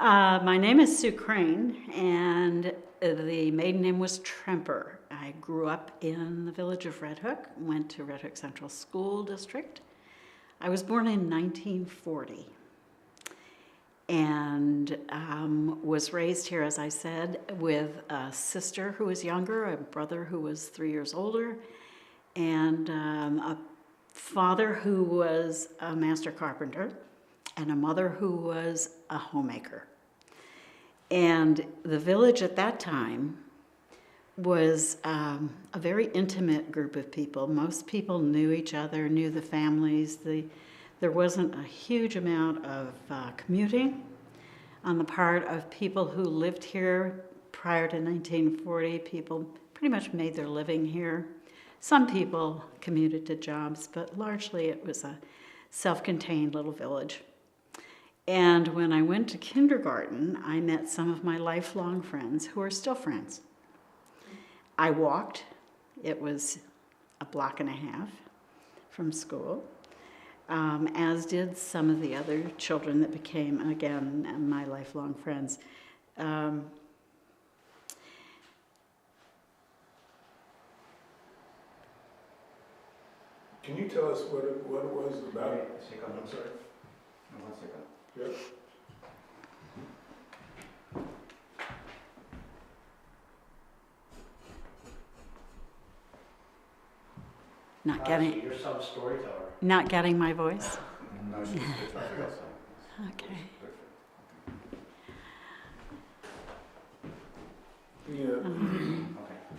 My name is Sue Crane, and the maiden name was Tremper. I grew up in the village of Red Hook, went to Red Hook Central School District. I was born in 1940 and was raised here, as I said, with a sister who was younger, a brother who was 3 years older, and a father who was a master carpenter, and a mother who was a homemaker. And the village at that time was a very intimate group of people. Most people knew each other, knew the families. There wasn't a huge amount of commuting on the part of people who lived here prior to 1940. People pretty much made their living here. Some people commuted to jobs, but largely it was a self-contained little village. And when I went to kindergarten, I met some of my lifelong friends who are still friends. I walked. It was a block and a half from school, as did some of the other children that became, again, my lifelong friends. Can you tell us what it was about? Wait a second, I'm sorry. No, 1 second. Yep. Not getting, So you're some storyteller. not getting my voice? No, she's something else. Okay. Yeah. Okay.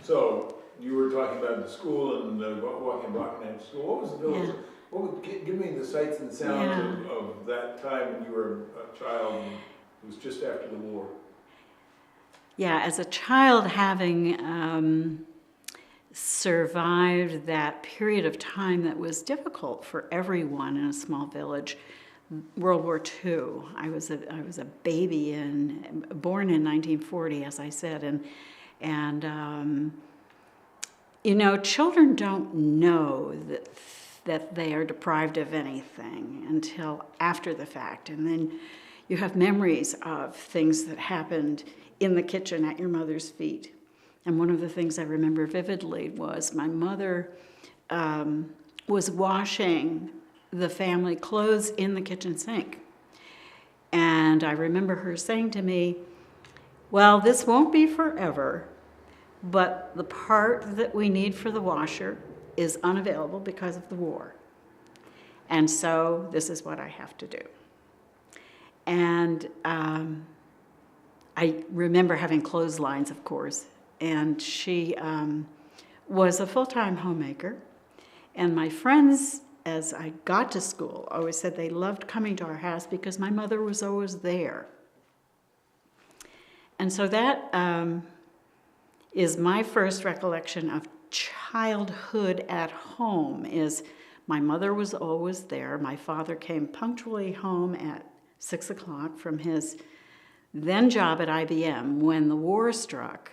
So you were talking about the school and walking block and a half school. What was the village? Yeah. What would give me the sights and sounds Yeah. of that time when you were a child? And it was just after the war. Yeah, as a child, having survived that period of time that was difficult for everyone in a small village, World War II. I was a baby born in 1940, as I said, and you know, children don't know that they are deprived of anything until after the fact, and then you have memories of things that happened in the kitchen at your mother's feet. And one of the things I remember vividly was my mother was washing the family clothes in the kitchen sink. And I remember her saying to me, well, this won't be forever, but the part that we need for the washer is unavailable because of the war. And so this is what I have to do. And I remember having clotheslines, of course, and she was a full-time homemaker. And my friends, as I got to school, always said they loved coming to our house because my mother was always there. And so that is my first recollection of childhood at home, is my mother was always there. My father came punctually home at 6 o'clock from his then job at IBM. When the war struck,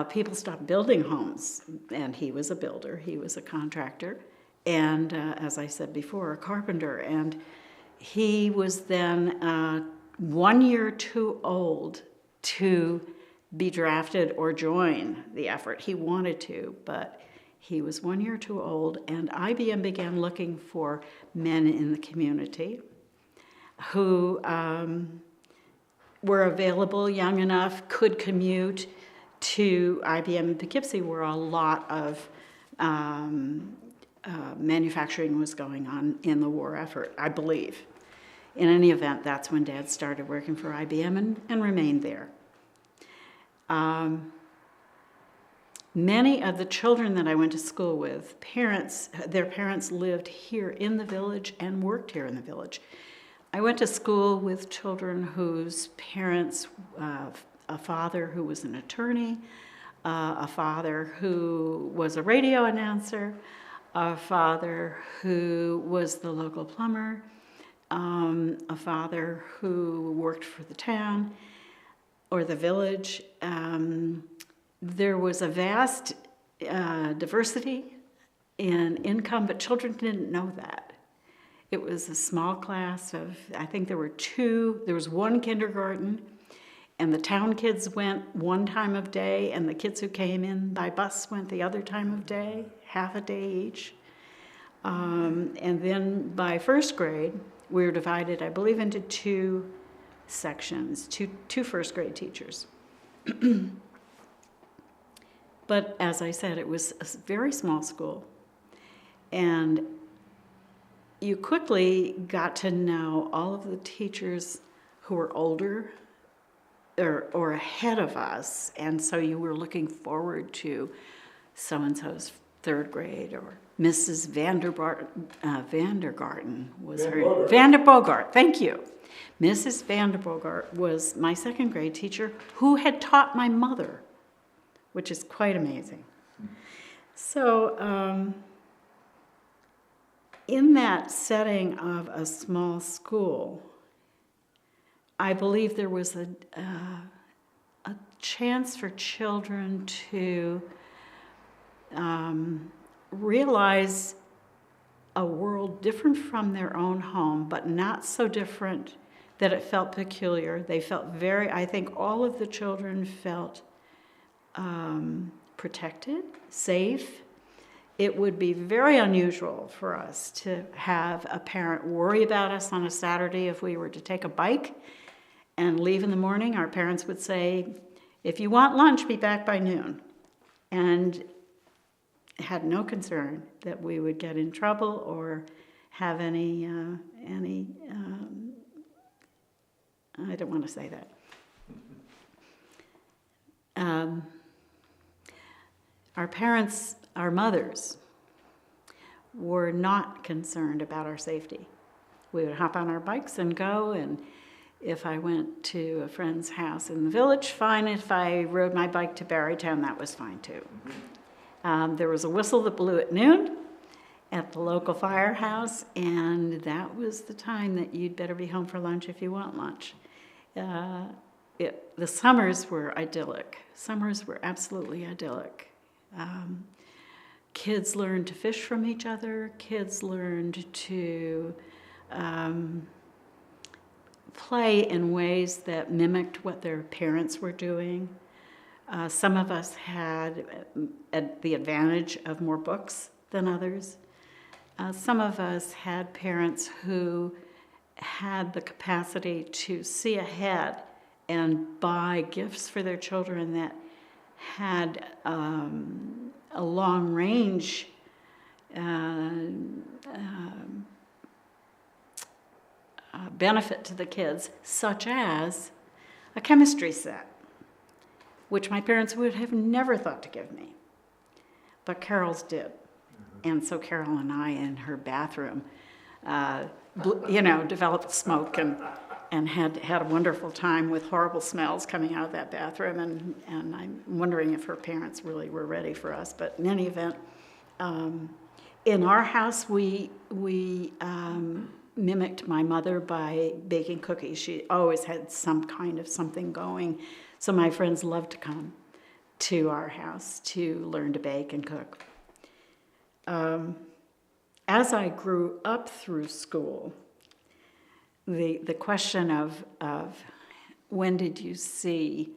people stopped building homes, and he was a builder, he was a contractor, and as I said before, a carpenter. And he was then 1 year too old to be drafted or join the effort. He wanted to, but he was 1 year too old, and IBM began looking for men in the community who were available, young enough, could commute to IBM in Poughkeepsie, where a lot of manufacturing was going on in the war effort, I believe. In any event, that's when Dad started working for IBM and remained there. Many of the children that I went to school with, their parents lived here in the village and worked here in the village. I went to school with children whose parents, a father who was an attorney, a father who was a radio announcer, a father who was the local plumber, a father who worked for the town or the village. There was a vast diversity in income, but children didn't know that. It was a small class of, I think there was one kindergarten, and the town kids went one time of day, and the kids who came in by bus went the other time of day, half a day each. And then by first grade, we were divided, I believe, into two sections, two first grade teachers. But as I said, it was a very small school. And you quickly got to know all of the teachers who were older or ahead of us. And so you were looking forward to so-and-so's third grade, or Mrs. Vandergarten was her. Vanderbogart, thank you. Mrs. Vanderbogart was my second grade teacher who had taught my mother, which is quite amazing. So in that setting of a small school, I believe there was a chance for children to realize a world different from their own home, but not so different that it felt peculiar. They felt I think all of the children felt protected, safe. It would be very unusual for us to have a parent worry about us on a Saturday if we were to take a bike and leave in the morning. Our parents would say, if you want lunch, be back by noon. And had no concern that we would get in trouble or have any I don't want to say that. Our parents, our mothers, were not concerned about our safety. We would hop on our bikes and go, and if I went to a friend's house in the village, fine. If I rode my bike to Barrytown, that was fine too. There was a whistle that blew at noon at the local firehouse, and that was the time that you'd better be home for lunch if you want lunch. The summers were idyllic. Summers were absolutely idyllic. Kids learned to fish from each other. Kids learned to play in ways that mimicked what their parents were doing. Some of us had the advantage of more books than others. Some of us had parents who had the capacity to see ahead and buy gifts for their children that had a long range benefit to the kids, such as a chemistry set, which my parents would have never thought to give me, but Carol's did. And so Carol and I, in her bathroom, developed smoke and had a wonderful time with horrible smells coming out of that bathroom. And I'm wondering if her parents really were ready for us. But in any event, in our house, we mimicked my mother by baking cookies. She always had some kind of something going. So my friends loved to come to our house to learn to bake and cook. As I grew up through school, the question of when did you see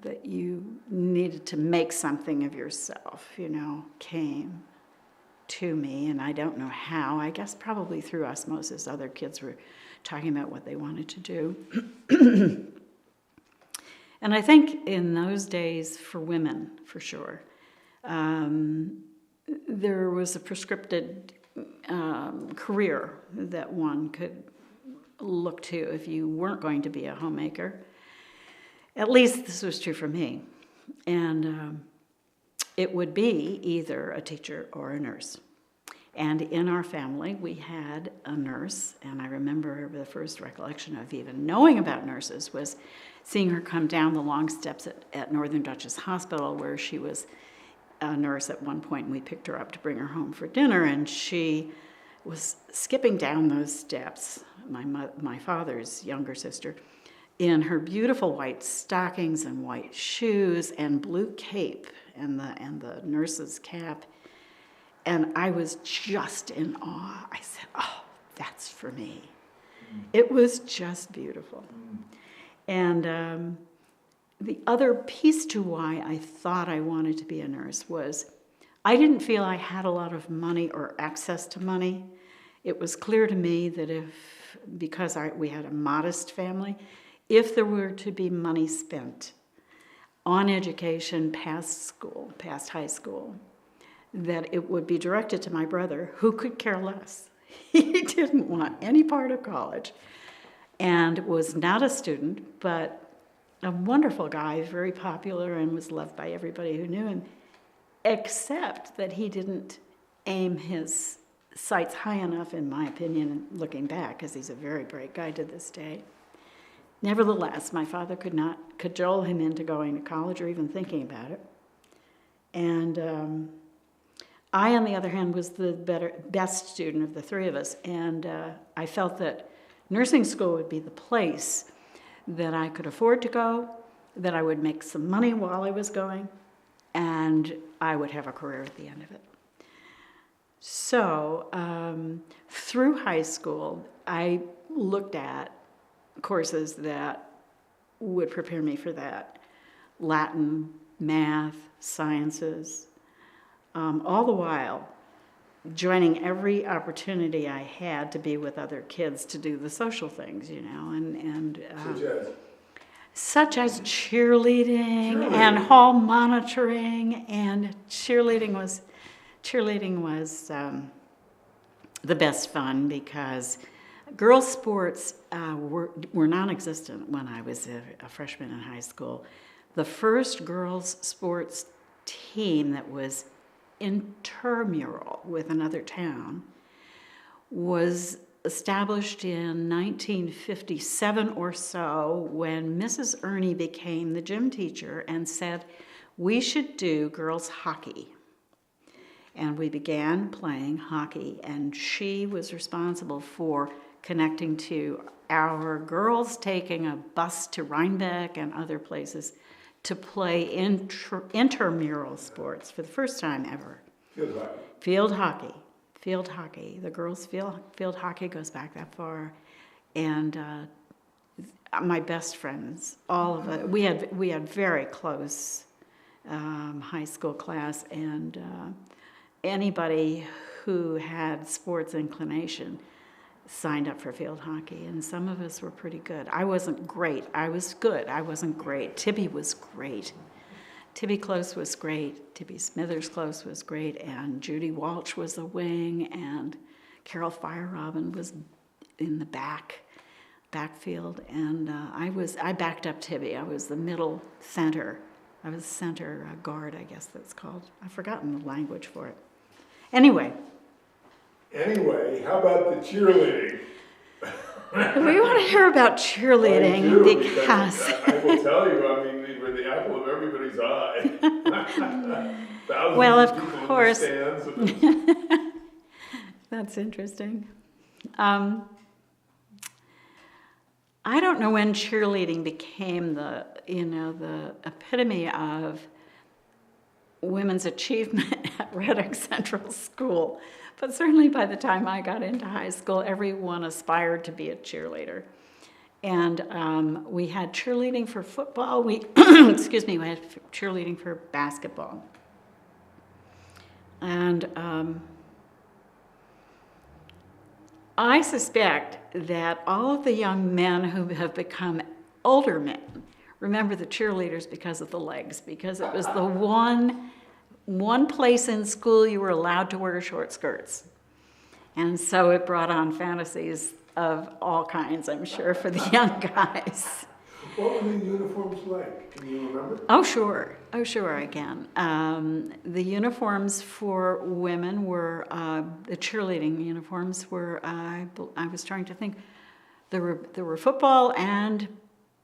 that you needed to make something of yourself, came to me, and I don't know how. I guess probably through osmosis. Other kids were talking about what they wanted to do. And I think in those days, for women, for sure, there was a prescripted career that one could look to if you weren't going to be a homemaker. At least this was true for me. And it would be either a teacher or a nurse. And in our family, we had a nurse, and I remember the first recollection of even knowing about nurses was seeing her come down the long steps at Northern Dutchess Hospital, where she was a nurse at one point, and we picked her up to bring her home for dinner, and she was skipping down those steps, my father's younger sister, in her beautiful white stockings and white shoes and blue cape and the nurse's cap. And I was just in awe. I said, oh, that's for me. It was just beautiful. And the other piece to why I thought I wanted to be a nurse was I didn't feel I had a lot of money or access to money. It was clear to me that because we had a modest family, if there were to be money spent on education past high school, that it would be directed to my brother, who could care less. He didn't want any part of college and was not a student, but a wonderful guy, very popular, and was loved by everybody who knew him, except that he didn't aim his sights high enough, in my opinion, looking back, because he's a very bright guy to this day. Nevertheless, my father could not cajole him into going to college or even thinking about it. And I, on the other hand, was the best student of the three of us, and I felt that nursing school would be the place that I could afford to go, that I would make some money while I was going, and I would have a career at the end of it. So through high school, I looked at courses that would prepare me for that. Latin, math, sciences, all the while joining every opportunity I had to be with other kids to do the social things, you know, and such as cheerleading and hall monitoring, and cheerleading was the best fun because girls' sports were non-existent when I was a freshman in high school. The first girls' sports team that was intramural with another town was established in 1957 or so when Mrs. Ernie became the gym teacher and said, we should do girls' hockey. And we began playing hockey, and she was responsible for connecting to our girls taking a bus to Rhinebeck and other places to play intramural sports for the first time ever. Field hockey. The girls' field hockey goes back that far. And my best friends, all of it, we had very close high school class, and anybody who had sports inclination signed up for field hockey, and some of us were pretty good. I wasn't great. I was good. I wasn't great. Tibby was great. Tibby Close was great. Tibby Smithers Close was great, and Judy Walsh was the wing, and Carol Fire-Robin was in the backfield, and I backed up Tibby. I was the middle center. I was center guard, I guess that's called. I've forgotten the language for it. Anyway, how about the cheerleading? we want to hear about cheerleading because I will tell you, I mean, we were the apple of everybody's eye. Well, of people course. in the stands. That's interesting. I don't know when cheerleading became the epitome of women's achievement at Red Oak Central School. But certainly by the time I got into high school, everyone aspired to be a cheerleader. And we had cheerleading for football. We had cheerleading for basketball. And I suspect that all of the young men who have become older men remember the cheerleaders because of the legs, because it was the one place in school you were allowed to wear short skirts. And so it brought on fantasies of all kinds, I'm sure, for the young guys. What were the uniforms like? Can you remember? Oh, sure, I can. The uniforms for women were, the cheerleading uniforms were, I was trying to think, there were football and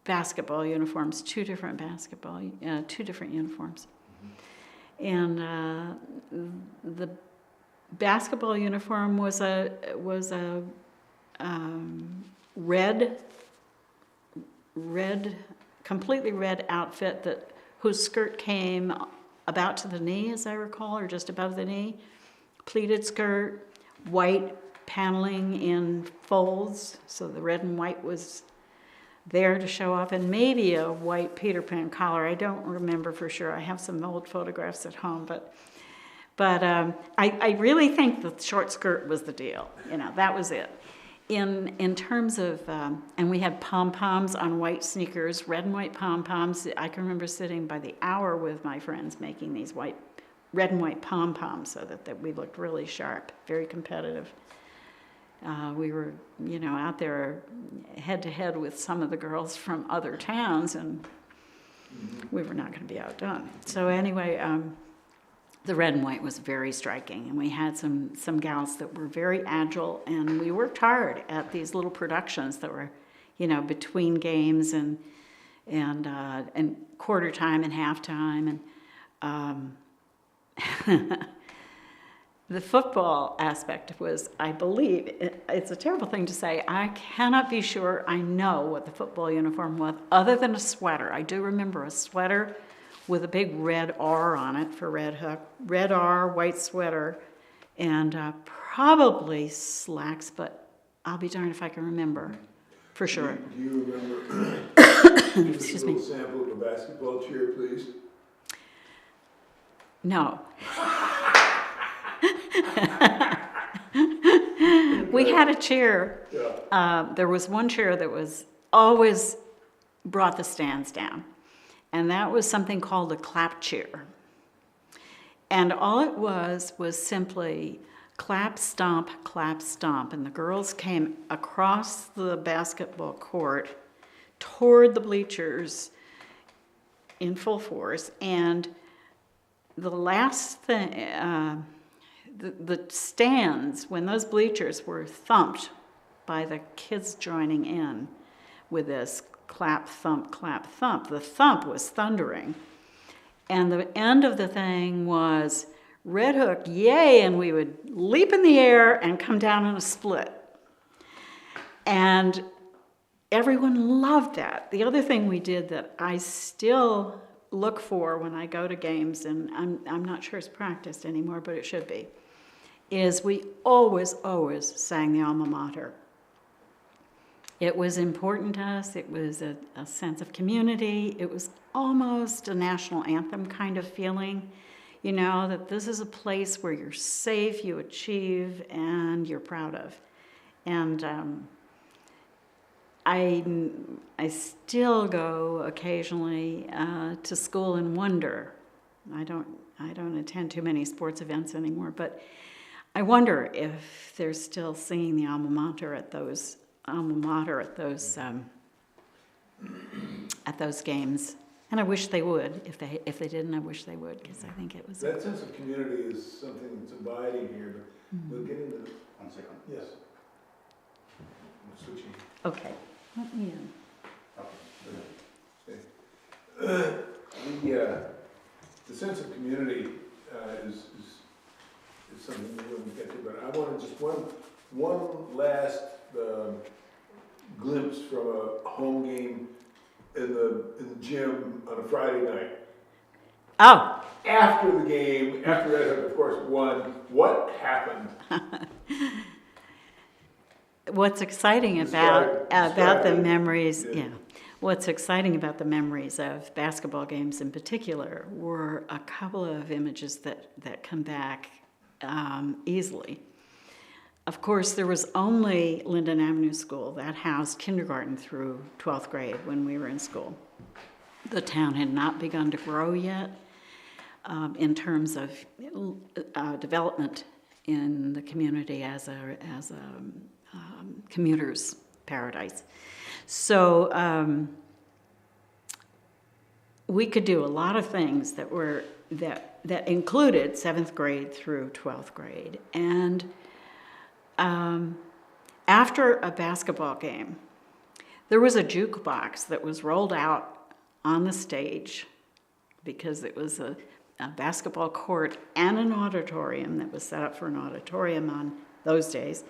basketball uniforms, two different uniforms. And the basketball uniform was a completely red outfit whose skirt came about to the knee, as I recall, or just above the knee, pleated skirt, white paneling in folds, so the red and white was there to show off, and maybe a white Peter Pan collar. I don't remember for sure. I have some old photographs at home, but I really think the short skirt was the deal. That was it. In terms of, and we had pom-poms on white sneakers, red and white pom-poms. I can remember sitting by the hour with my friends making these red and white pom-poms so that we looked really sharp, very competitive. We were, out there head-to-head with some of the girls from other towns, and we were not going to be outdone. So anyway, the red and white was very striking, and we had some gals that were very agile, and we worked hard at these little productions that were, between games and quarter time and halftime, and the football aspect was, I believe, it's a terrible thing to say, I cannot be sure I know what the football uniform was, other than a sweater. I do remember a sweater with a big red R on it for Red Hook, red R, white sweater, and probably slacks, but I'll be darned if I can remember for sure. Do you remember? Excuse a me. little sample of a basketball cheer, please. No. We had a chair. Yeah. There was one chair that was always brought the stands down, and that was something called a clap chair. And all it was simply clap, stomp, and the girls came across the basketball court toward the bleachers in full force, and the last thing, the stands, when those bleachers were thumped by the kids joining in with this clap, thump, the thump was thundering. And the end of the thing was Red Hook, yay, and we would leap in the air and come down in a split. And everyone loved that. The other thing we did that I still look for when I go to games, and I'm not sure it's practiced anymore, but it should be, is we always sang the alma mater. It was important to us. It was a sense of community. It was almost a national anthem kind of feeling, that this is a place where you're safe, you achieve, and you're proud of. And I still go occasionally to school and wonder. I don't attend too many sports events anymore, but I wonder if they're still singing the alma mater at those games. And I wish they would. If they didn't, I wish they would, because I think it was. That sense of community is something that's abiding here, but we'll get into. 1 second. Yes. I'm switching. Okay. Let me in. The sense of community is something we wouldn't get to, but I wanted just one last glimpse from a home game in the gym on a Friday night. Oh, After the game, after Red Hook, of course, won, what happened? what's exciting about the memories, what's exciting about the memories of basketball games in particular were a couple of images that come back easily. Of course, there was only Linden Avenue School that housed kindergarten through 12th grade when we were in school. The town had not begun to grow yet in terms of development in the community as a commuter's paradise. So we could do a lot of things that included 7th grade through 12th grade. And after a basketball game, there was a jukebox that was rolled out on the stage because it was a basketball court and an auditorium that was set up for an auditorium on those days.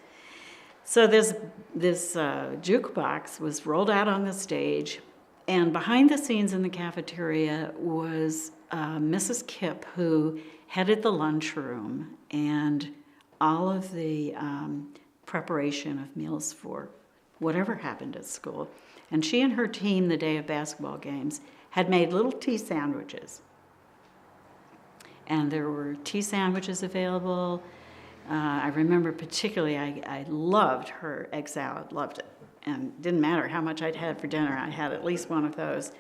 So this jukebox was rolled out on the stage, and behind the scenes in the cafeteria was Mrs. Kipp, who headed the lunchroom, and all of the preparation of meals for whatever happened at school. And she and her team, the day of basketball games, had made little tea sandwiches. And there were tea sandwiches available. I remember particularly, I loved her egg salad, loved it. And didn't matter how much I'd had for dinner, I had at least one of those.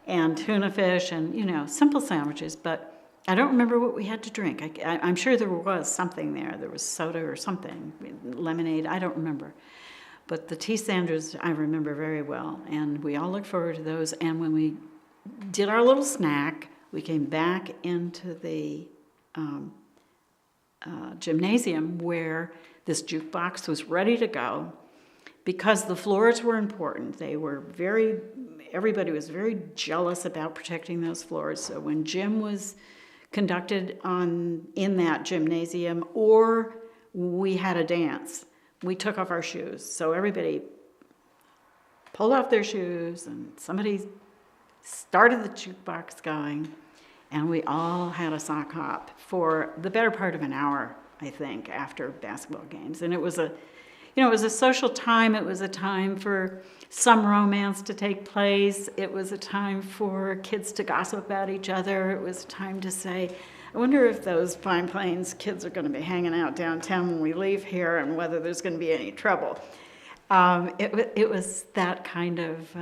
And tuna fish and, simple sandwiches, but I don't remember what we had to drink. I'm sure there was something there. There was soda or something, lemonade, I don't remember. But the tea sandwiches I remember very well, and we all looked forward to those. And when we did our little snack, we came back into the gymnasium where this jukebox was ready to go. Because the floors were important, everybody was very jealous about protecting those floors. So when gym was conducted in that gymnasium, or we had a dance, we took off our shoes. So everybody pulled off their shoes, and somebody started the jukebox going, and we all had a sock hop for the better part of an hour, I think, after basketball games. And it was a social time. It was a time for some romance to take place. It was a time for kids to gossip about each other. It was a time to say, I wonder if those Pine Plains kids are going to be hanging out downtown when we leave here, and whether there's going to be any trouble. It was that kind of,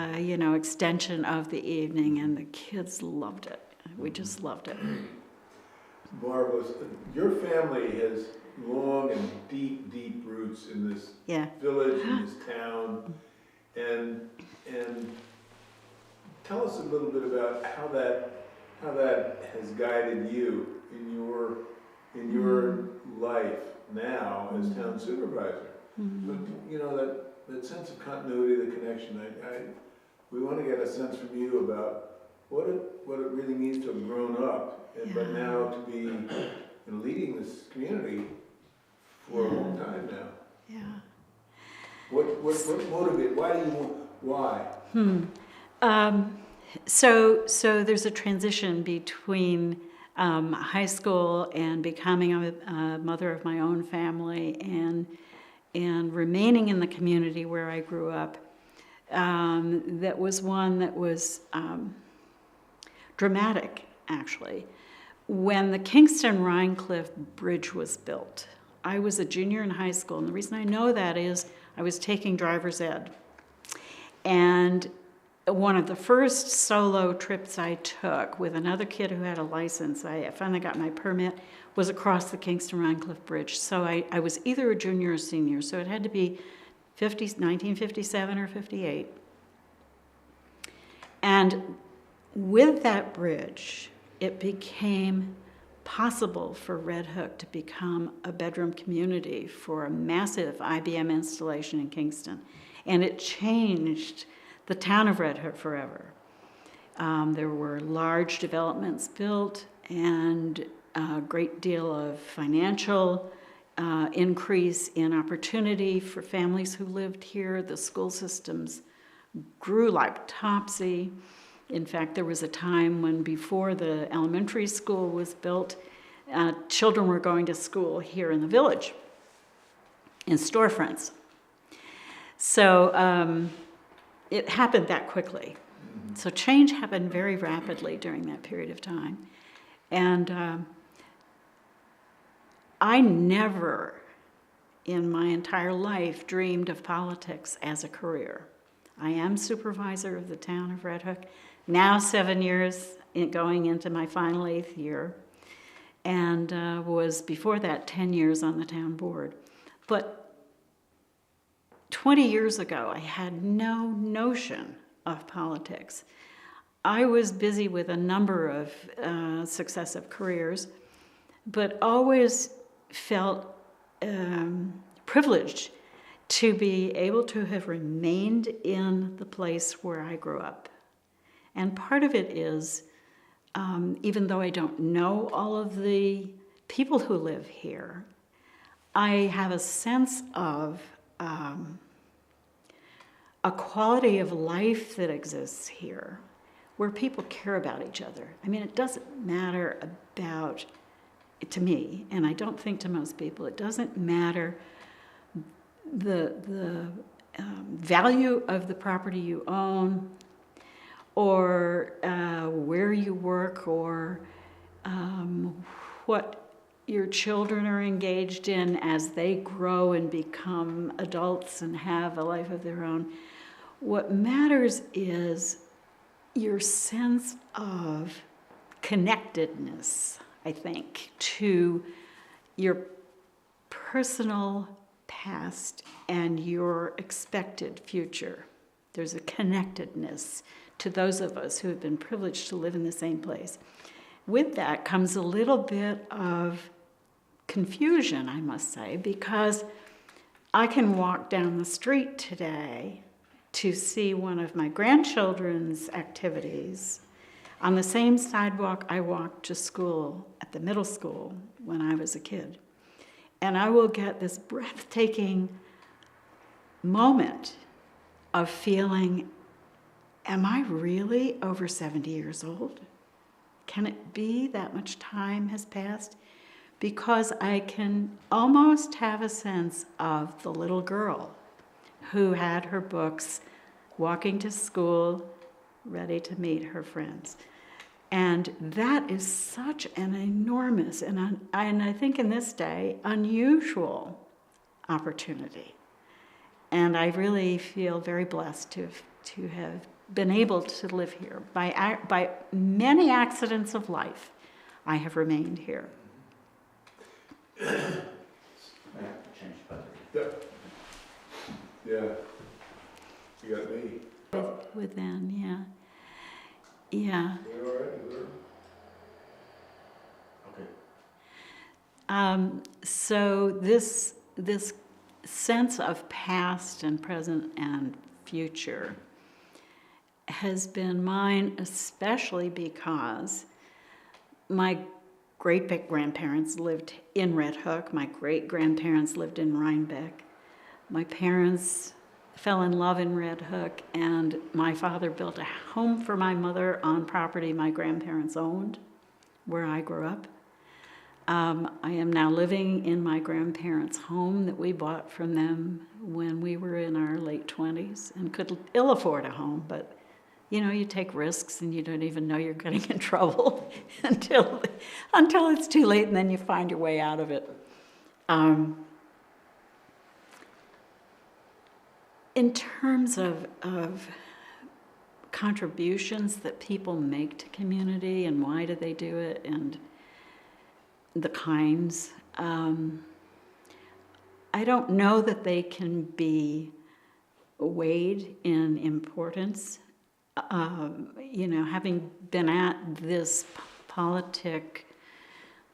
extension of the evening, and the kids loved it. We just loved it. Marvelous. Your family has long and deep, deep roots in this village, in this town, and tell us a little bit about how that has guided you in your life now as town supervisor. But, that sense of continuity, the connection. We want to get a sense from you about what it really means to have grown up, but now to be leading this community for a long time now. Yeah. What motivated? Why? So there's a transition between high school and becoming a mother of my own family and remaining in the community where I grew up. That was one that was dramatic, actually. When the Kingston-Rhinecliff Bridge was built, I was a junior in high school, and the reason I know that is I was taking driver's ed. And one of the first solo trips I took with another kid who had a license, I finally got my permit, was across the Kingston-Rhinecliff Bridge. So I was either a junior or senior, so it had to be 1957 or 58. And with that bridge, it became possible for Red Hook to become a bedroom community for a massive IBM installation in Kingston. And it changed the town of Red Hook forever. There were large developments built and a great deal of financial increase in opportunity for families who lived here. The school systems grew like topsy. In fact, there was a time when before the elementary school was built, children were going to school here in the village, in storefronts. So it happened that quickly. So change happened very rapidly during that period of time. And I never in my entire life dreamed of politics as a career. I am supervisor of the town of Red Hook, now 7 years going into my final 8th year, and was before that 10 years on the town board. But 20 years ago, I had no notion of politics. I was busy with a number of successive careers, but always felt privileged to be able to have remained in the place where I grew up. And part of it is, even though I don't know all of the people who live here, I have a sense of a quality of life that exists here where people care about each other. I mean, it doesn't matter about to me, and I don't think to most people, it doesn't matter the value of the property you own, or where you work, or what your children are engaged in as they grow and become adults and have a life of their own. What matters is your sense of connectedness, I think, to your personal past and your expected future. There's a connectedness to those of us who have been privileged to live in the same place. With that comes a little bit of confusion, I must say, because I can walk down the street today to see one of my grandchildren's activities on the same sidewalk I walked to school at the middle school when I was a kid. And I will get this breathtaking moment of feeling, am I really over 70 years old? Can it be that much time has passed? Because I can almost have a sense of the little girl who had her books, walking to school, ready to meet her friends. And that is such an enormous, and I think in this day, unusual opportunity. And I really feel very blessed to have been able to live here. By many accidents of life, I have remained here. I have to change the budget. Yeah. You got me. Within, yeah. Yeah. You all right? You Okay. So this sense of past and present and future has been mine, especially because my great-grandparents lived in Red Hook. My great-grandparents lived in Rhinebeck. My parents fell in love in Red Hook, and my father built a home for my mother on property my grandparents owned, where I grew up. I am now living in my grandparents' home that we bought from them when we were in our late 20s and could ill afford a home, but you know, you take risks and you don't even know you're getting in trouble until it's too late, and then you find your way out of it. In terms of contributions that people make to community and why do they do it and the kinds, I don't know that they can be weighed in importance. You know, having been at this politics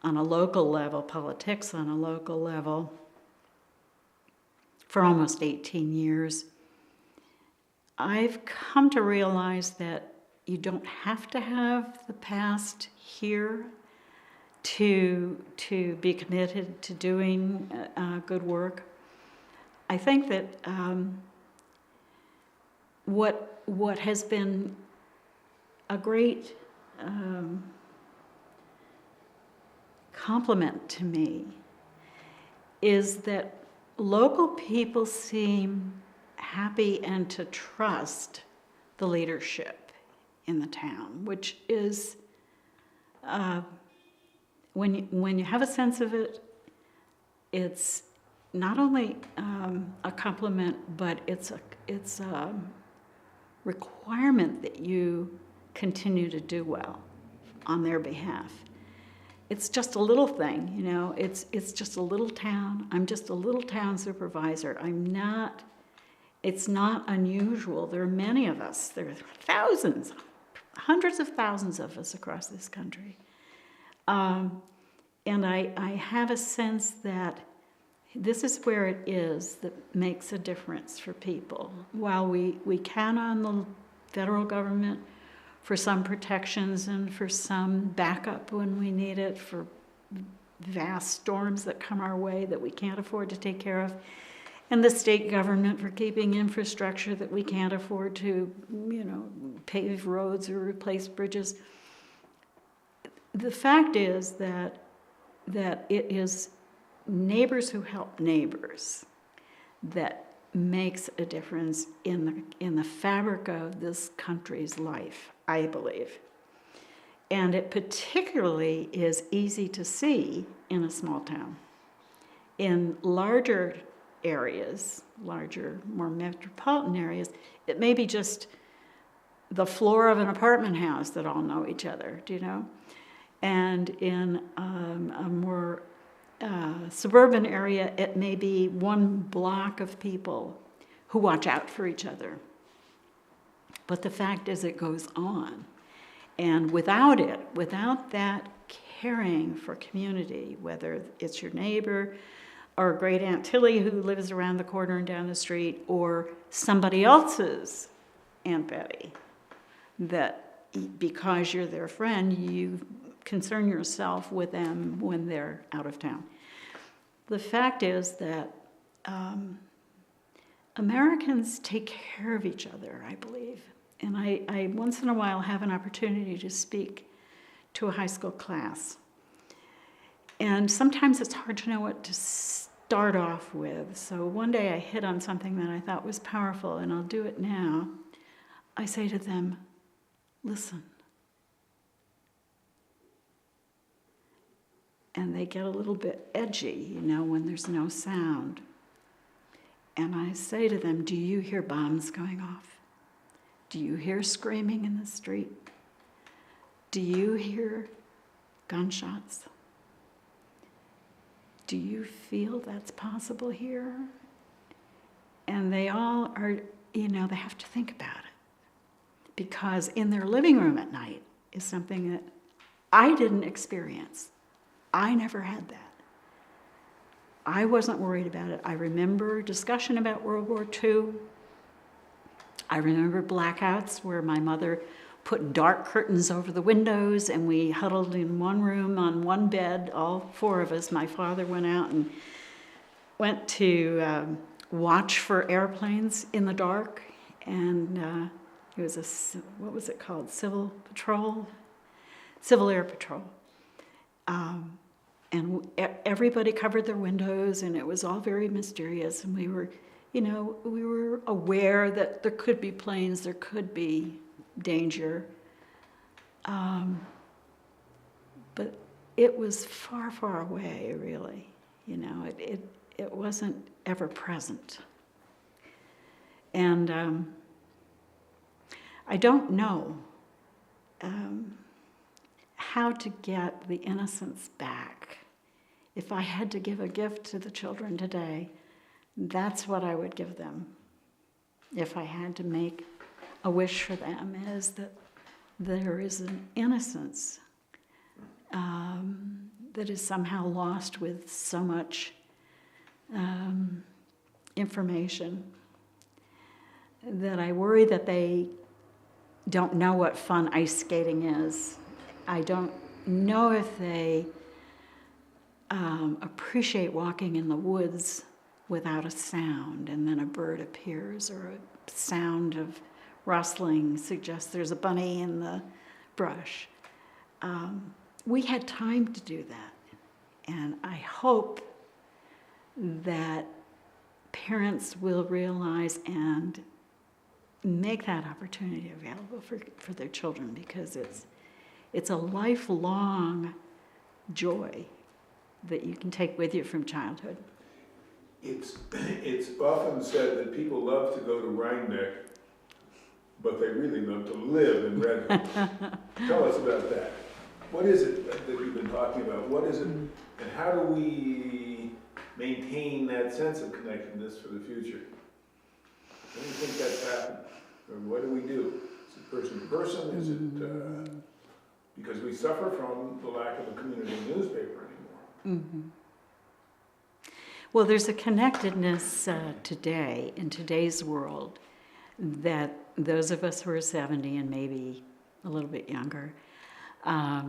on a local level for almost 18 years, I've come to realize that you don't have to have the past here to be committed to doing good work. I think that what has been a great compliment to me is that local people seem happy and to trust the leadership in the town, which is, when you have a sense of it, it's not only a compliment, but it's a requirement that you continue to do well on their behalf. It's just a little thing, you know, it's just a little town. I'm just a little town supervisor. It's not unusual. There are many of us. There are thousands, hundreds of thousands of us across this country. And I have a sense that this is where it is that makes a difference for people. While we count on the federal government for some protections and for some backup when we need it, for vast storms that come our way that we can't afford to take care of, and the state government for keeping infrastructure that we can't afford to, you know, pave roads or replace bridges. The fact is that that it is neighbors who help neighbors that makes a difference in the fabric of this country's life, I believe. And it particularly is easy to see in a small town. In larger areas, larger, more metropolitan areas, it may be just the floor of an apartment house that all know each other, do you know? And in a more suburban area, it may be one block of people who watch out for each other. But the fact is, it goes on. And without it, without that caring for community, whether it's your neighbor or Great Aunt Tilly who lives around the corner and down the street, or somebody else's Aunt Betty, that because you're their friend, you concern yourself with them when they're out of town. The fact is that Americans take care of each other, I believe. And I once in a while have an opportunity to speak to a high school class. And sometimes it's hard to know what to start off with. So one day I hit on something that I thought was powerful, and I'll do it now. I say to them, listen. And they get a little bit edgy, you know, when there's no sound. And I say to them, do you hear bombs going off? Do you hear screaming in the street? Do you hear gunshots? Do you feel that's possible here? And they all are, you know, they have to think about it. Because in their living room at night is something that I didn't experience. I never had that. I wasn't worried about it. I remember discussion about World War II. I remember blackouts where my mother put dark curtains over the windows and we huddled in one room on one bed, all four of us. My father went out and went to watch for airplanes in the dark, and it was what was it called? Civil Air Patrol. And everybody covered their windows, and it was all very mysterious. And we were, you know, we were aware that there could be planes, there could be danger. But it was far, far away, really. You know, it wasn't ever present. And I don't know how to get the innocence back. If I had to give a gift to the children today, that's what I would give them. If I had to make a wish for them, is that there is an innocence that is somehow lost with so much information, that I worry that they don't know what fun ice skating is. I don't know if they appreciate walking in the woods without a sound, and then a bird appears, or a sound of rustling suggests there's a bunny in the brush. We had time to do that, and I hope that parents will realize and make that opportunity available for their children, because it's a lifelong joy that you can take with you from childhood. It's often said that people love to go to Rhinebeck, but they really love to live in Redmond. Tell us about that. What is it that you've been talking about? What is it, and how do we maintain that sense of connectedness for the future? How do you think that's happened? Or what do we do? Is it person to person? Is it because we suffer from the lack of a community newspaper anymore? Mm-hmm. Well, there's a connectedness today, in today's world, that those of us who are 70 and maybe a little bit younger are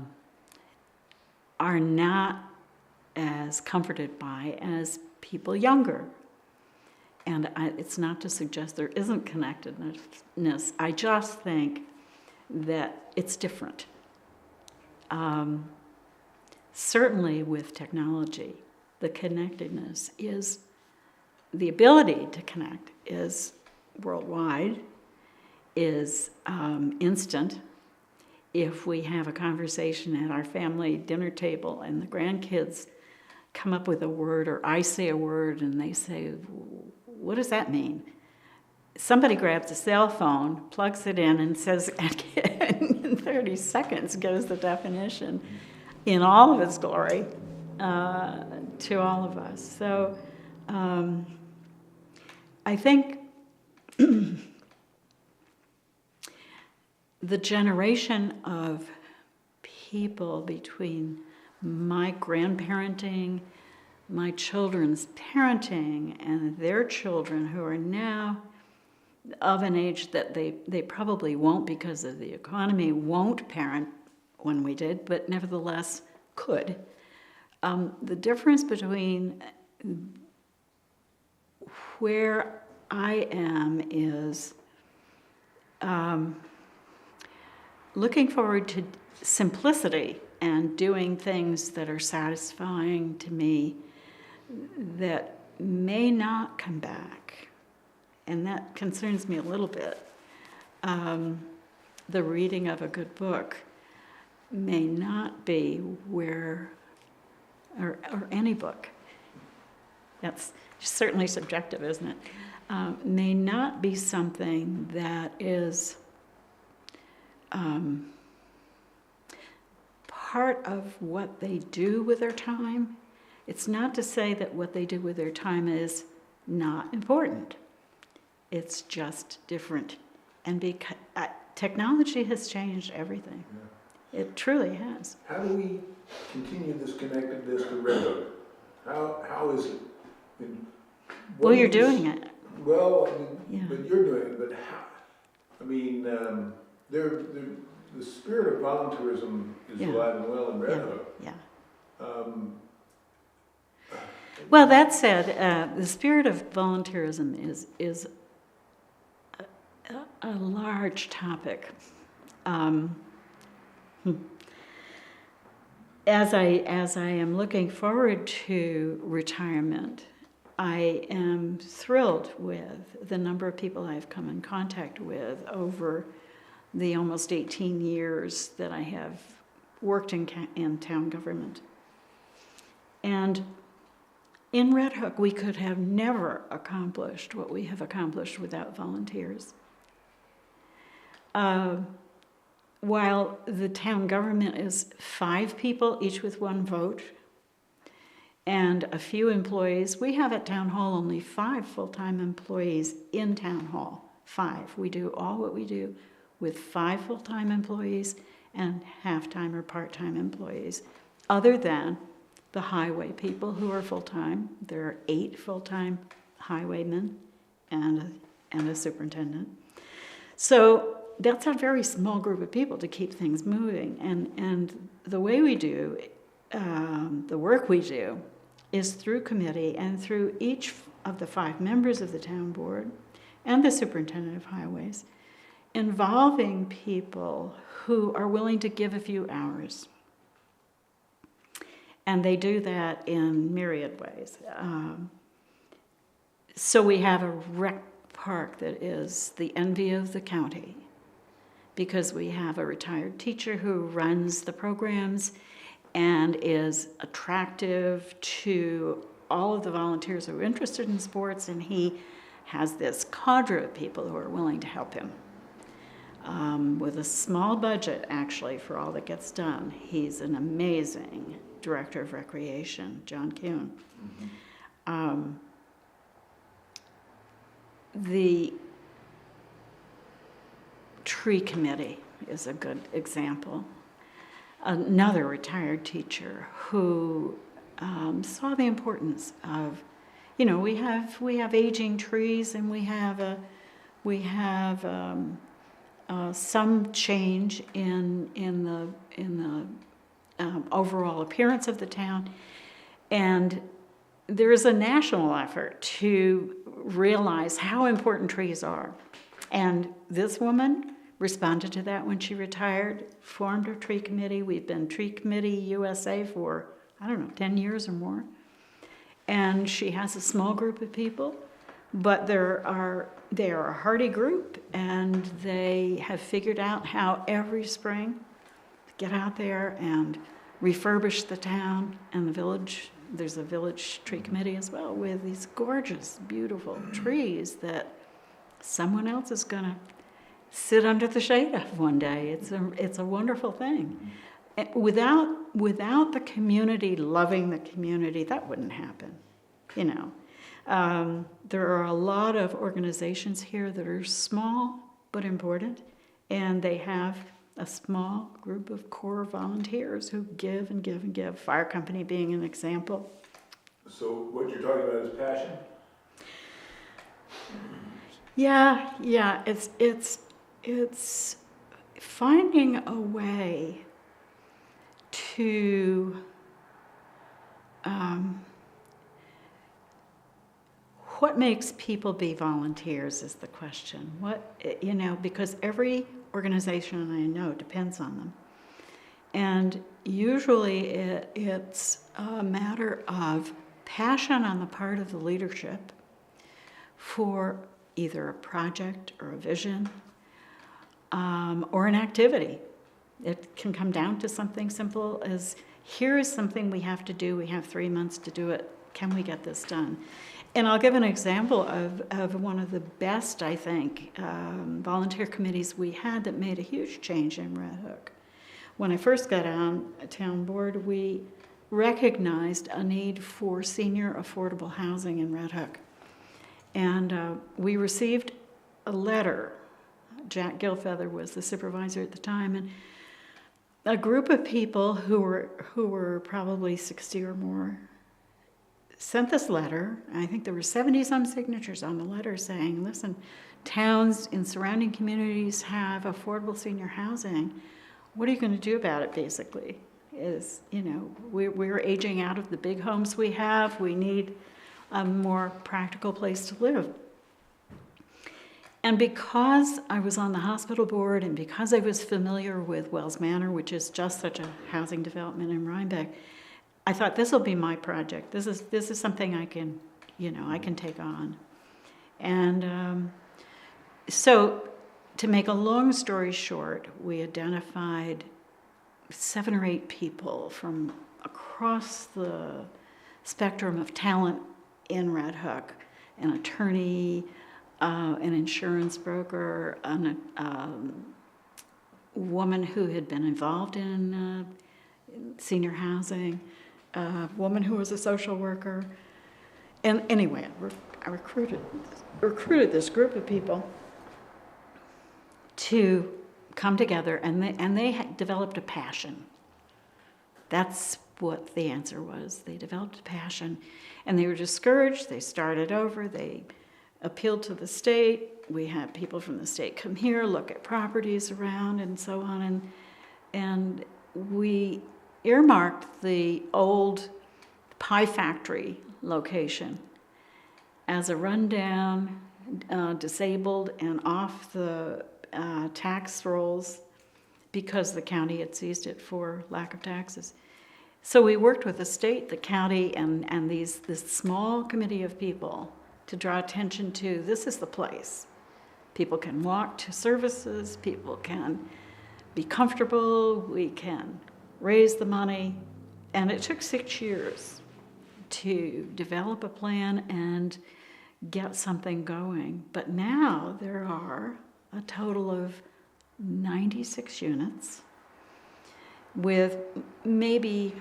not as comforted by as people younger. And it's not to suggest there isn't connectedness. I just think that it's different. certainly with technology, the connectedness is, the ability to connect is worldwide, is instant. If we have a conversation at our family dinner table and the grandkids come up with a word, or I say a word and they say, what does that mean? Somebody grabs a cell phone, plugs it in, and says, in 30 seconds gives the definition in all of its glory to all of us. So I think the generation of people between my grandparenting, my children's parenting, and their children who are now of an age that they probably won't, because of the economy, won't parent when we did, but nevertheless could. The difference between where I am is looking forward to simplicity and doing things that are satisfying to me that may not come back. And that concerns me a little bit. The reading of a good book may not be where, or any book, that's certainly subjective, isn't it? May not be something that is part of what they do with their time. It's not to say that what they do with their time is not important. It's just different. And because technology has changed everything. Yeah. It truly has. How do we continue this connectedness to Red Hook? How is it? I mean, well, you're doing it. Well, I mean, yeah. But you're doing it. But how? I mean, the spirit of volunteerism is yeah. alive and well in Red Hook. Yeah. Well, that said, the spirit of volunteerism is a large topic. As I am looking forward to retirement, I am thrilled with the number of people I've come in contact with over the almost 18 years that I have worked in town government. And in Red Hook, we could have never accomplished what we have accomplished without volunteers. While the town government is 5 people, each with 1 vote, and a few employees, we have at Town Hall only 5 full-time employees in Town Hall. 5. We do all what we do with 5 full-time employees and half-time or part-time employees, other than the highway people who are full-time. There are 8 full-time highwaymen and a superintendent. So that's a very small group of people to keep things moving. And the way we do, the work we do, is through committee and through each of the 5 members of the town board and the superintendent of highways, involving people who are willing to give a few hours. And they do that in myriad ways. So we have a rec park that is the envy of the county, because we have a retired teacher who runs the programs and is attractive to all of the volunteers who are interested in sports, and he has this cadre of people who are willing to help him. With a small budget, actually, for all that gets done. He's an amazing director of recreation, John Kuhn. Mm-hmm. The tree committee is a good example. Another retired teacher who saw the importance of, we have aging trees, and we have some change in the overall appearance of the town, and there is a national effort to realize how important trees are. And this woman responded to that when she retired, formed her tree committee. We've been Tree Committee USA for, 10 years or more. And she has a small group of people, but they are a hardy group, and they have figured out how every spring to get out there and refurbish the town and the village. There's a village tree committee as well with these gorgeous, beautiful trees that someone else is going to sit under the shade of one day. It's a wonderful thing. And without the community loving the community, that wouldn't happen, There are a lot of organizations here that are small but important, and they have a small group of core volunteers who give and give and give, fire company being an example. So what you're talking about is passion? Yeah, it's finding a way to what makes people be volunteers is the question. Because every organization I know depends on them. And usually it's a matter of passion on the part of the leadership for either a project or a vision or an activity. It can come down to something simple as, here is something we have to do. We have 3 months to do it. Can we get this done? And I'll give an example of one of the best, I think, volunteer committees we had that made a huge change in Red Hook. When I first got on a town board, we recognized a need for senior affordable housing in Red Hook. And we received a letter. Jack Gilfeather was the supervisor at the time, and a group of people who were probably 60 or more sent this letter. I think there were 70-some signatures on the letter saying, listen, towns in surrounding communities have affordable senior housing. What are you going to do about it, basically? We're aging out of the big homes we have. We need a more practical place to live. And because I was on the hospital board and because I was familiar with Wells Manor, which is just such a housing development in Rhinebeck, I thought this will be my project. This is something I can take on. And so to make a long story short, we identified 7 or 8 people from across the spectrum of talent in Red Hook, an attorney, an insurance broker, a woman who had been involved in senior housing, a woman who was a social worker. And anyway, I recruited this group of people to come together, and they had developed a passion. That's what the answer was. They developed a passion, and they were discouraged. They started over. They appealed to the state. We had people from the state come here, look at properties around, and so on. And we earmarked the old pie factory location as a rundown, disabled, and off the tax rolls because the county had seized it for lack of taxes. So we worked with the state, the county, and this small committee of people to draw attention to, this is the place. People can walk to services, people can be comfortable, we can raise the money. And it took 6 years to develop a plan and get something going. But now there are a total of 96 units with maybe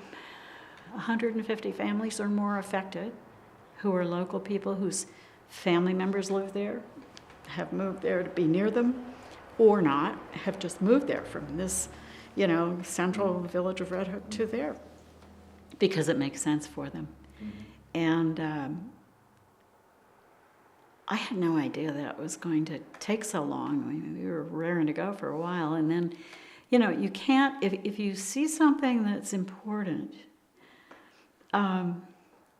150 families or more affected, who are local people whose family members live there, have moved there to be near them, or not, have just moved there from this, central village of Red Hook to there, because it makes sense for them. And I had no idea that it was going to take so long. I mean, we were raring to go for a while, and then, you can't, if you see something that's important,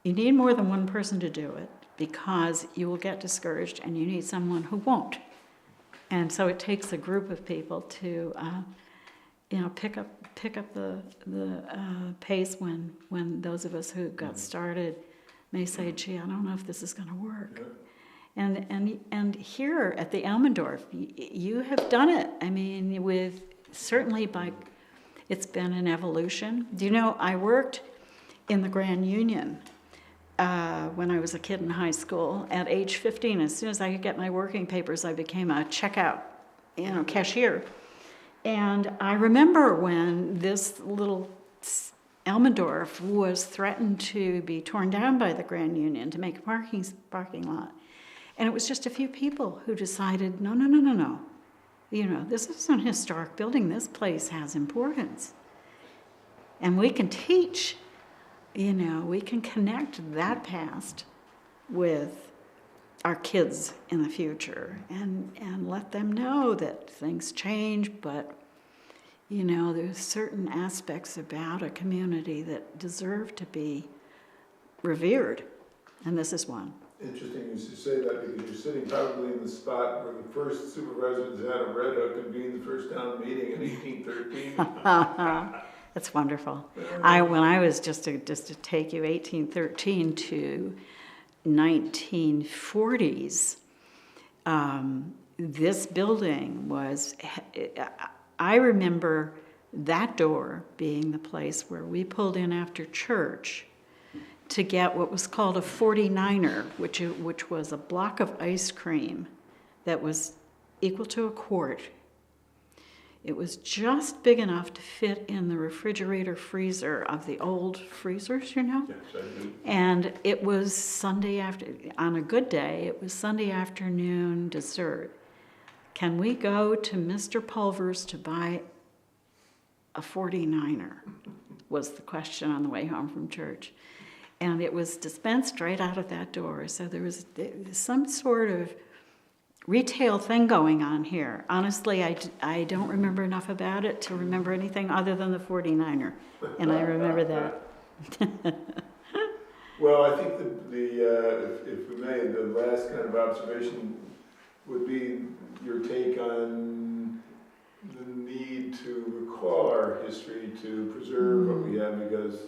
you need more than one person to do it, because you will get discouraged and you need someone who won't. And so it takes a group of people to, pick up the pace when those of us who got started may say, gee, I don't know if this is going to work. Yeah. And here at the Elmendorf, you have done it. I mean, it's been an evolution. Do you know, I worked in the Grand Union when I was a kid in high school. At age 15, as soon as I could get my working papers, I became a checkout, cashier. And I remember when this little Elmendorf was threatened to be torn down by the Grand Union to make a parking lot. And it was just a few people who decided, no. This is an historic building. This place has importance. And we can teach, we can connect that past with our kids in the future and let them know that things change, but, there's certain aspects about a community that deserve to be revered. And this is one. Interesting you should say that, because you're sitting probably in the spot where the first supervisor that had a Red Hook convened the first town meeting in 1813. That's wonderful. When I was just to take you 1813 to 1940s, this building was, I remember that door being the place where we pulled in after church to get what was called a 49er, which was a block of ice cream that was equal to a quart. It was just big enough to fit in the refrigerator freezer of the old freezers, Yes, I do. And it was on a good day, it was Sunday afternoon dessert. Can we go to Mr. Pulver's to buy a 49er? Was the question on the way home from church. And it was dispensed right out of that door. So there was some sort of retail thing going on here. Honestly, I don't remember enough about it to remember anything other than the 49er. And I remember that. Well, I think if we may, the last kind of observation would be your take on the need to recall our history, to preserve what we have, because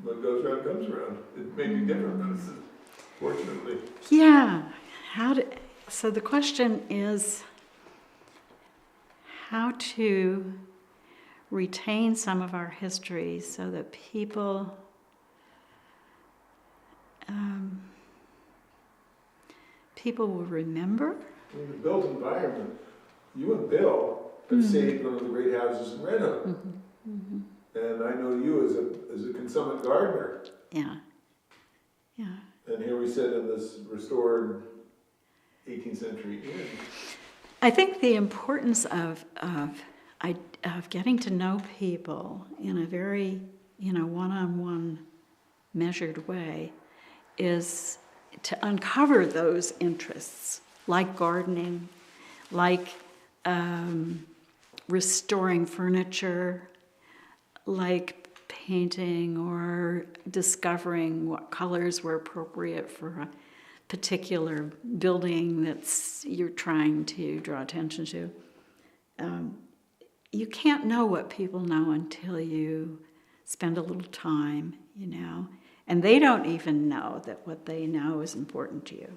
what goes around comes around. It may be different, but fortunately. Yeah. So the question is how to retain some of our history so that people will remember. In the built environment, you and Bill have saved one of the great houses in Red Hook. And I know you as a consummate gardener. Yeah. And here we sit in this restored 18th century inn. I think the importance of getting to know people in a very, one-on-one measured way is to uncover those interests, like gardening, like restoring furniture, like painting, or discovering what colors were appropriate for a particular building you're trying to draw attention to. You can't know what people know until you spend a little time, and they don't even know that what they know is important to you.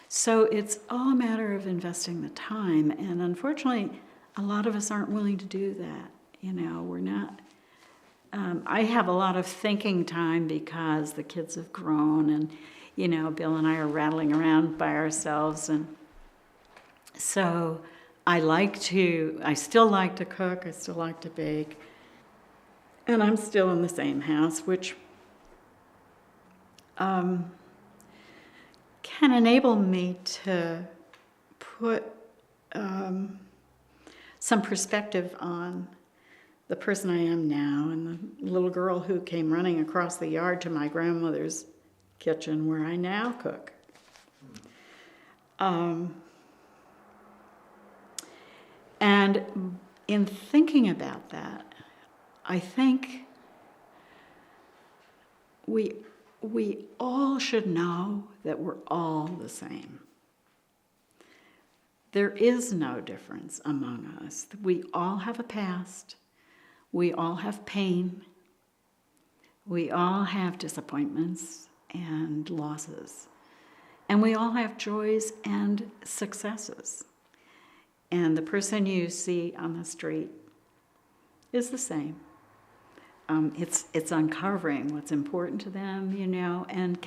So it's all a matter of investing the time, and unfortunately, a lot of us aren't willing to do that. We're not. I have a lot of thinking time because the kids have grown, and Bill and I are rattling around by ourselves, and so I still like to cook, I still like to bake, and I'm still in the same house, which can enable me to put some perspective on the person I am now and the little girl who came running across the yard to my grandmother's kitchen where I now cook. And in thinking about that, I think we all should know that we're all the same. There is no difference among us. We all have a past. We all have pain. We all have disappointments and losses. And we all have joys and successes. And the person you see on the street is the same. It's uncovering what's important to them, and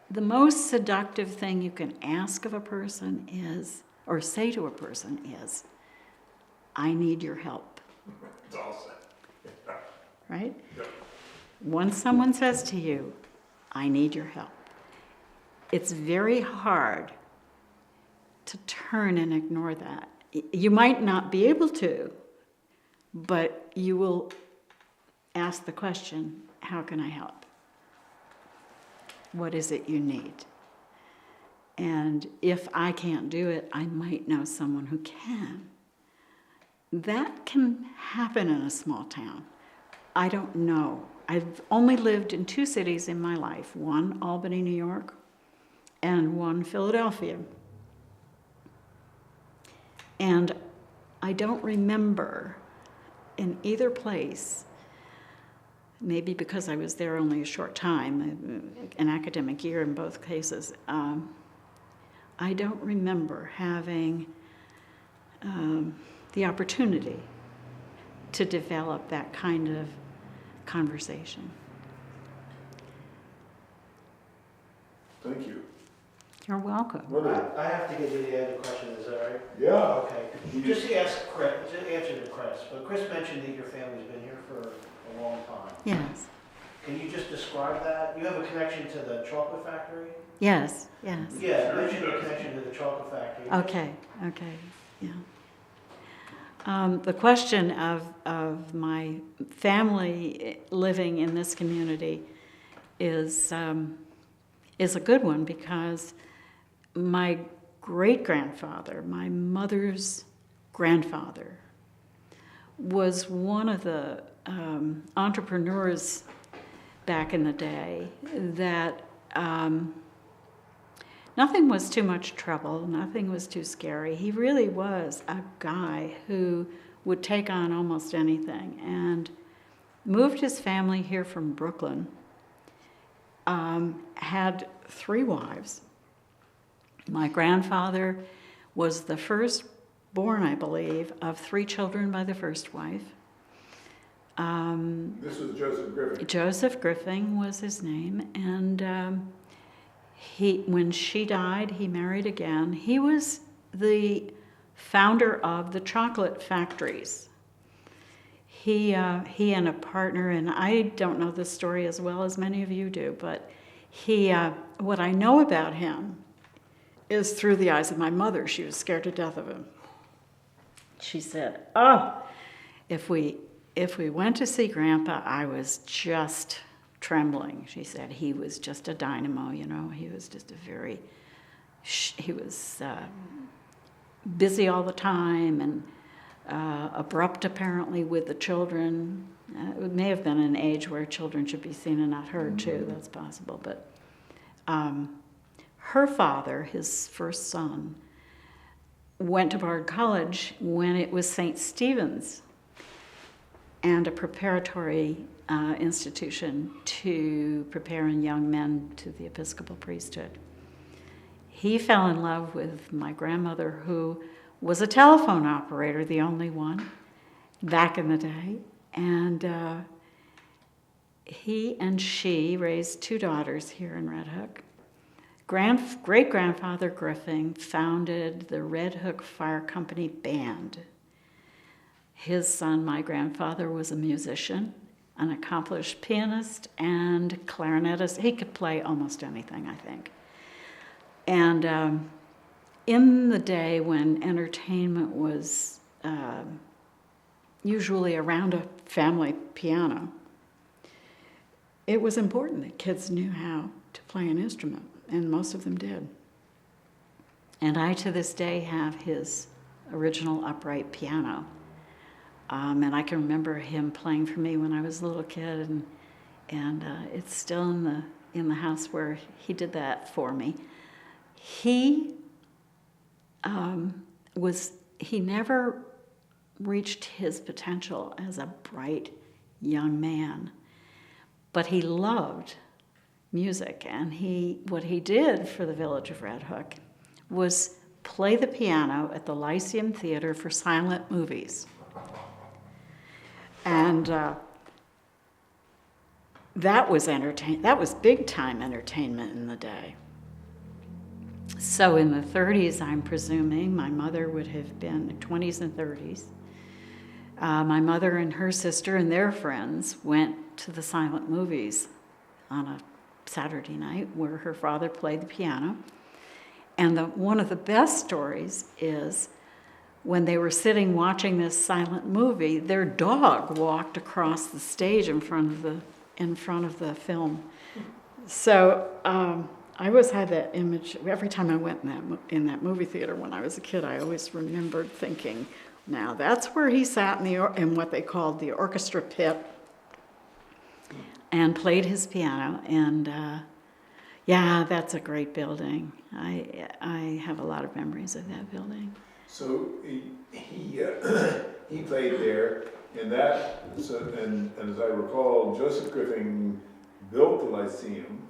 the most seductive thing you can ask of a person is, or say to a person is, I need your help. It's awesome. Right? Yep. Once someone says to you, I need your help, it's very hard to turn and ignore that. You might not be able to, but you will ask the question, how can I help? What is it you need? And if I can't do it, I might know someone who can. That can happen in a small town. I don't know. I've only lived in 2 cities in my life, one Albany, New York, and one Philadelphia. And I don't remember in either place, maybe because I was there only a short time, an academic year in both cases, I don't remember having the opportunity to develop that kind of conversation. Thank you. You're welcome. I have to give you the other question, is that right? Yeah. Okay. Just to answer to Chris, but Chris mentioned that your family's been here for a long time. Yes, Can you just describe that? You have a connection to the chocolate factory? yes. Yeah, mention the connection to the chocolate factory. Okay, yeah. The question of my family living in this community is a good one, because my great-grandfather, my mother's grandfather, was one of the entrepreneurs back in the day that nothing was too much trouble, nothing was too scary. He really was a guy who would take on almost anything, and moved his family here from Brooklyn, had 3 wives. My grandfather was the firstborn, I believe, of 3 children by the first wife. This was Joseph Griffin. Joseph Griffin was his name, and when she died, he married again. He was the founder of the chocolate factories. He and a partner, and I don't know this story as well as many of you do, but what I know about him is through the eyes of my mother. She was scared to death of him. She said, if we went to see Grandpa, I was just trembling. She said he was just a dynamo, he was just he was busy all the time and abrupt apparently with the children. It may have been an age where children should be seen and not heard too, that's possible. But her father, his first son, went to Bard College when it was St. Stephen's, and a preparatory institution to prepare young men to the Episcopal priesthood. He fell in love with my grandmother, who was a telephone operator, the only one back in the day. And he and she raised 2 daughters here in Red Hook. Great-grandfather Griffin founded the Red Hook Fire Company Band. His son, my grandfather, was a musician, an accomplished pianist and clarinetist. He could play almost anything, I think. And in the day when entertainment was usually around a family piano, it was important that kids knew how to play an instrument, and most of them did. And I, to this day, have his original upright piano. And I can remember him playing for me when I was a little kid, and it's still in the house where he did that for me. He he never reached his potential as a bright young man, but he loved music, and what he did for the village of Red Hook was play the piano at the Lyceum Theater for silent movies. And that was big time entertainment in the day. So in the 30s, I'm presuming, my mother would have been 20s and 30s. My mother and her sister and their friends went to the silent movies on a Saturday night where her father played the piano. And one of the best stories is when they were sitting watching this silent movie, their dog walked across the stage in front of the film. So I always had that image. Every time I went in that movie theater when I was a kid, I always remembered thinking, now that's where he sat in what they called the orchestra pit and played his piano. And yeah, that's a great building. I have a lot of memories of that building. So he played there, and as I recall, Joseph Griffin built the Lyceum.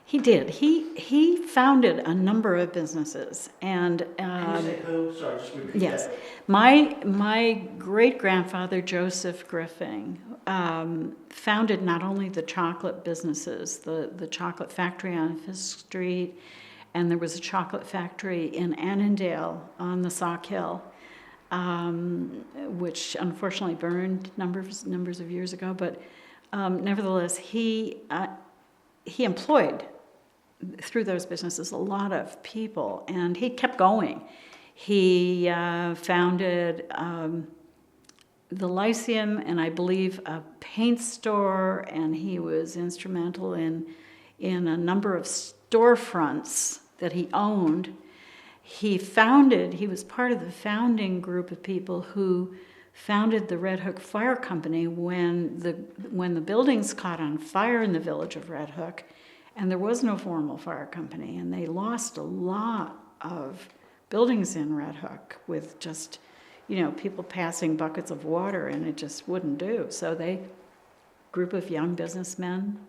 He did. He founded a number of businesses, and Can you say who? Sorry, just repeat yes, that. my great grandfather Joseph Griffin founded not only the chocolate businesses, the chocolate factory on Fisk Street, and there was a chocolate factory in Annandale on the Sauk Hill, which unfortunately burned numbers of years ago. But nevertheless, he employed through those businesses a lot of people, and he kept going. He founded the Lyceum, and I believe a paint store, and he was instrumental in a number of storefronts that he owned. He was part of the founding group of people who founded the Red Hook Fire Company when the buildings caught on fire in the village of Red Hook, and there was no formal fire company, and they lost a lot of buildings in Red Hook with just, people passing buckets of water, and it just wouldn't do. So group of young businessmen,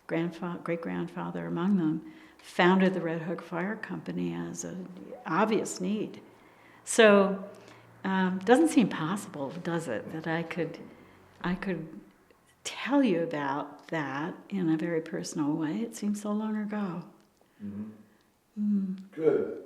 great-grandfather among them, founded the Red Hook Fire Company as an obvious need. So doesn't seem possible, does it, that I could tell you about that in a very personal way. It seems so long ago. Mm-hmm. Good.